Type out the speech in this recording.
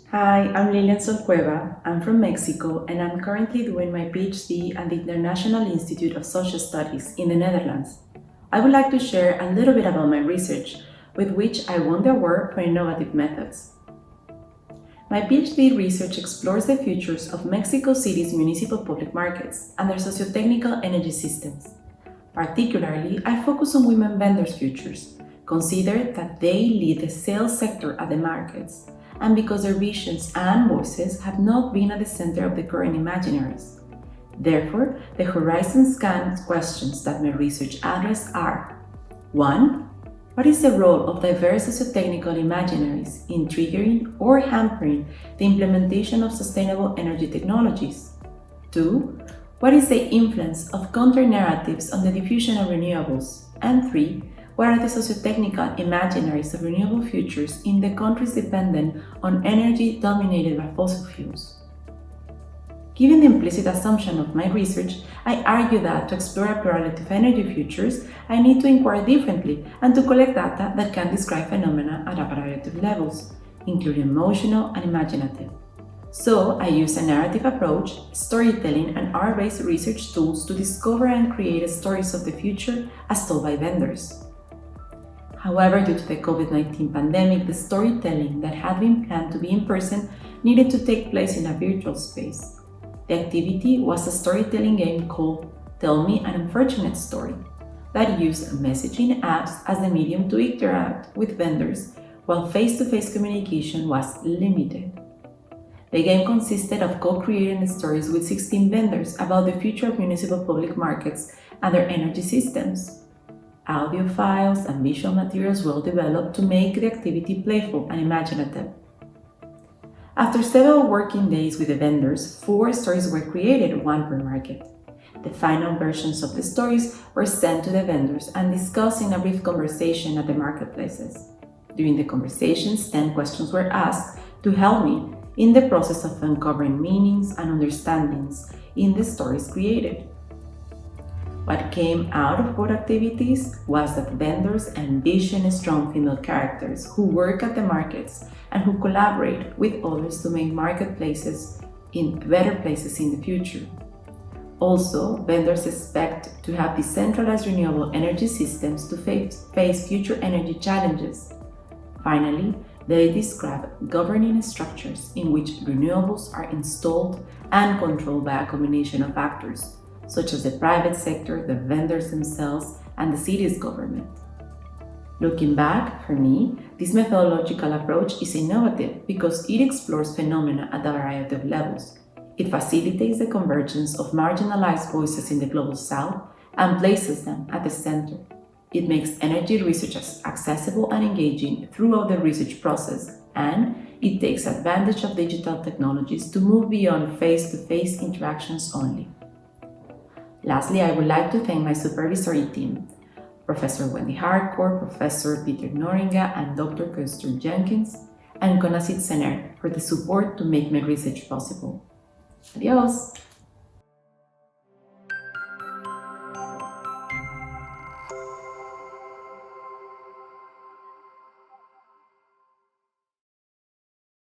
Hi, I'm Lillian Cueva. I'm from Mexico and I'm currently doing my PhD at the International Institute of Social Studies in the Netherlands. I would like to share a little bit about my research, with which I won the award for innovative methods. My PhD research explores the futures of Mexico City's municipal public markets and their socio-technical energy systems. Particularly, I focus on women vendors' futures. Consider that they lead the sales sector at the markets, and because their visions and voices have not been at the center of the current imaginaries. Therefore, the horizon scan questions that my research address are: 1. What is the role of diverse socio-technical imaginaries in triggering or hampering the implementation of sustainable energy technologies? 2. What is the influence of counter-narratives on the diffusion of renewables? And 3. What are the socio-technical imaginaries of renewable futures in the countries dependent on energy dominated by fossil fuels? Given the implicit assumption of my research, I argue that to explore a plurality of energy futures, I need to inquire differently and to collect data that can describe phenomena at a variety of levels, including emotional and imaginative. So I use a narrative approach, storytelling, and R-based research tools to discover and create stories of the future as told by vendors. However, due to the COVID-19 pandemic, the storytelling that had been planned to be in person needed to take place in a virtual space. The activity was a storytelling game called Tell Me an Unfortunate Story that used messaging apps as the medium to interact with vendors while face-to-face communication was limited. The game consisted of co-creating stories with 16 vendors about the future of municipal public markets and their energy systems. Audio files and visual materials were developed to make the activity playful and imaginative. After several working days with the vendors, 4 stories were created, one per market. The final versions of the stories were sent to the vendors and discussed in a brief conversation at the marketplaces. During the conversations, 10 questions were asked to help me in the process of uncovering meanings and understandings in the stories created. What came out of both activities was that vendors envision strong female characters who work at the markets and who collaborate with others to make marketplaces in better places in the future. Also, vendors expect to have decentralized renewable energy systems to face future energy challenges. Finally, they describe governing structures in which renewables are installed and controlled by a combination of actors, such as the private sector, the vendors themselves, and the city's government. Looking back, for me, this methodological approach is innovative because it explores phenomena at a variety of levels. It facilitates the convergence of marginalized voices in the global south and places them at the center. It makes energy research accessible and engaging throughout the research process, and it takes advantage of digital technologies to move beyond face-to-face interactions only. Lastly, I would like to thank my supervisory team, Professor Wendy Harcourt, Professor Peter Noringa, and Dr. Kirsten Jenkins, and Conacyt Sener for the support to make my research possible. Adios!